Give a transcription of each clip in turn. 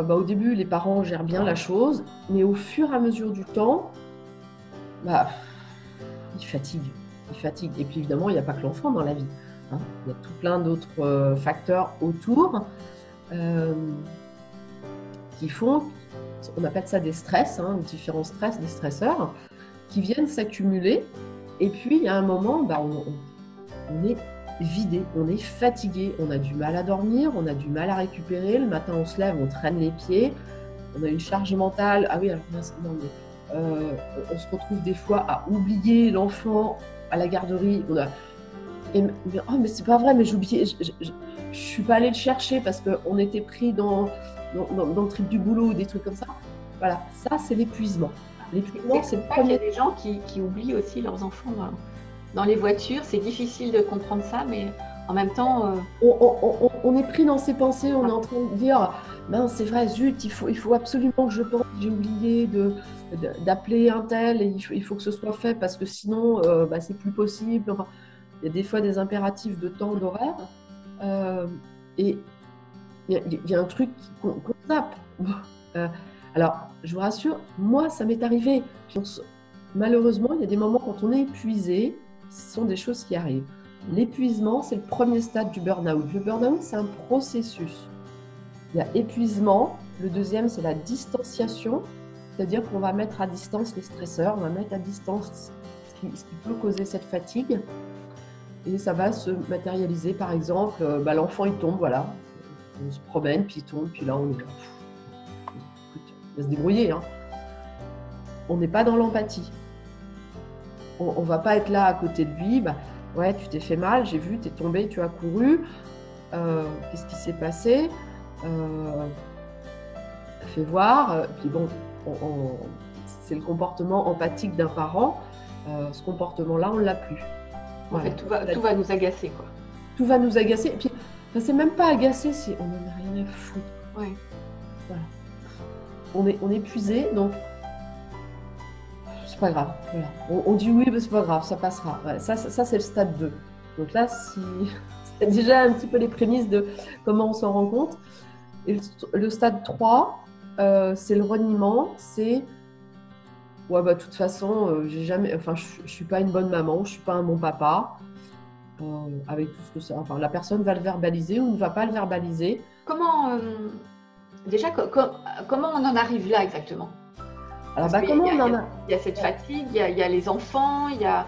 au début, les parents gèrent bien la chose, mais au fur et à mesure du temps, bah, ils fatiguent. Ils fatiguent. Et puis évidemment, il n'y a pas que l'enfant dans la vie, hein. Il y a tout plein d'autres facteurs autour euh, qui font, on appelle ça des stress, hein, différents stress, des stresseurs, qui viennent s'accumuler. Et puis, il y a un moment, on est vidé, on est fatigué, on a du mal à dormir, on a du mal à récupérer. Le matin, on se lève, on traîne les pieds, on a une charge mentale. Ah oui, alors non, mais, on se retrouve des fois à oublier l'enfant à la garderie. Mais c'est pas vrai, mais j'ai oublié, je suis pas allée le chercher parce qu'on était pris dans le trip du boulot, des trucs comme ça. Voilà, ça, c'est l'épuisement. L'épuisement, c'est le Il y a premier. des gens qui oublient aussi leurs enfants dans les voitures. C'est difficile de comprendre ça, mais en même temps… On est pris dans ses pensées, on est en train de dire, ben, c'est vrai, zut, il faut absolument que je pense, j'ai oublié d'appeler un tel, et il faut que ce soit fait parce que sinon, c'est plus possible. Enfin, il y a des fois des impératifs de temps, d'horaire, et il y a un truc qu'on zappe. Alors, je vous rassure, moi, ça m'est arrivé. Malheureusement, il y a des moments quand on est épuisé, ce sont des choses qui arrivent. L'épuisement, c'est le premier stade du burn-out. Le burn-out, c'est un processus. Il y a épuisement. Le deuxième, c'est la distanciation, c'est-à-dire qu'on va mettre à distance les stresseurs, on va mettre à distance ce qui peut causer cette fatigue. Et ça va se matérialiser, par exemple, l'enfant, il tombe, voilà. On se promène, puis il tombe, puis là, on est là. Écoute, on va se débrouiller, hein. On n'est pas dans l'empathie. On ne va pas être là à côté de lui. Ouais, tu t'es fait mal, j'ai vu, tu es tombé, tu as couru. Qu'est-ce qui s'est passé? Fais voir. Puis bon, c'est le comportement empathique d'un parent. Ce comportement-là, on ne l'a plus. En fait, tout va nous agacer, quoi. Tout va nous agacer. Et puis, c'est même pas agacer, c'est on n'en a rien à foutre. Ouais. Voilà. On est épuisé, donc c'est pas grave. Voilà. On dit oui, mais c'est pas grave, ça passera. Voilà. Ça c'est le stade 2. Donc là, c'est déjà un petit peu les prémices de comment on s'en rend compte. Et le stade 3, c'est le reniement, c'est ouais, de toute façon, je suis pas une bonne maman, je suis pas un bon papa, avec tout ce que ça. Enfin, la personne va le verbaliser ou ne va pas le verbaliser. Comment on en arrive là exactement? Alors, il y a cette fatigue, il y a les enfants, il y a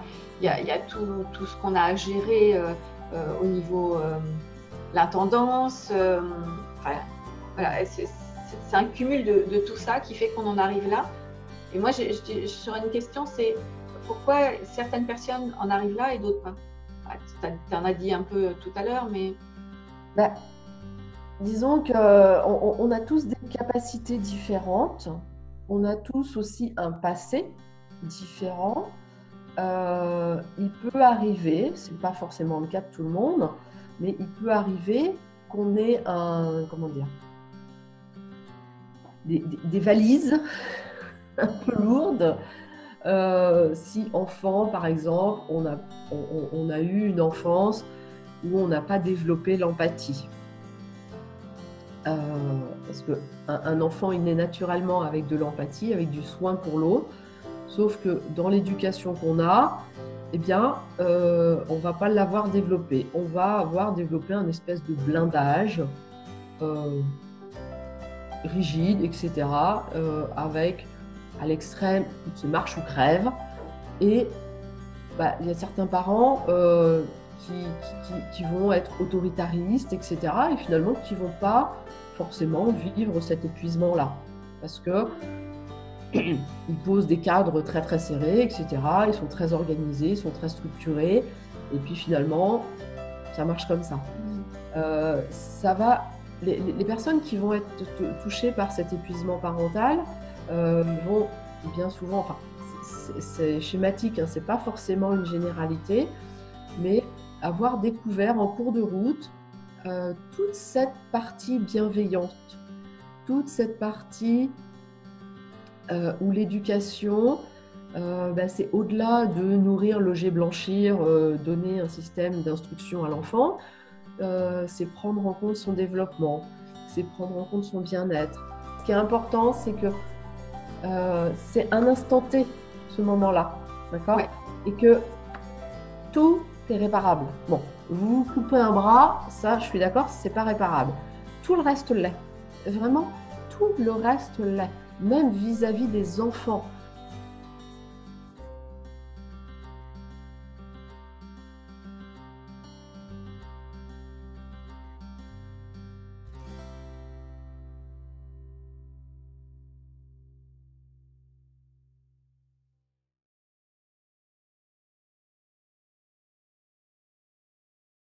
tout ce qu'on a à gérer au niveau l'intendance. Voilà, c'est un cumul de tout ça qui fait qu'on en arrive là. Et moi, sur une question, c'est pourquoi certaines personnes en arrivent là et d'autres pas? Tu en as dit un peu tout à l'heure, mais… disons qu'on a tous des capacités différentes. On a tous aussi un passé différent. Il peut arriver, ce n'est pas forcément le cas de tout le monde, mais il peut arriver qu'on ait des valises un peu lourdes. Si enfant, par exemple, on a eu une enfance où on n'a pas développé l'empathie. Parce qu'un enfant, il naît naturellement avec de l'empathie, avec du soin pour l'autre, sauf que dans l'éducation qu'on a, on ne va pas l'avoir développé. On va avoir développé un espèce de blindage rigide, etc., avec à l'extrême, c'est marche ou crève. Et il y a certains parents qui vont être autoritaristes, etc., et finalement qui ne vont pas forcément vivre cet épuisement-là. Parce qu'ils posent des cadres très très serrés, etc., ils sont très organisés, ils sont très structurés, et puis finalement, ça marche comme ça. Les personnes qui vont être touchées par cet épuisement parental vont bien souvent, enfin, c'est schématique, hein, c'est pas forcément une généralité, mais avoir découvert en cours de route toute cette partie bienveillante, toute cette partie où l'éducation, c'est au-delà de nourrir, loger, blanchir, donner un système d'instruction à l'enfant, c'est prendre en compte son développement, c'est prendre en compte son bien-être, qui est important, c'est que c'est un instant T, ce moment-là, d'accord? Ouais. Et que tout est réparable. Bon, vous coupez un bras, ça, je suis d'accord, c'est pas réparable. Tout le reste l'est. Vraiment, tout le reste l'est. Même vis-à-vis des enfants.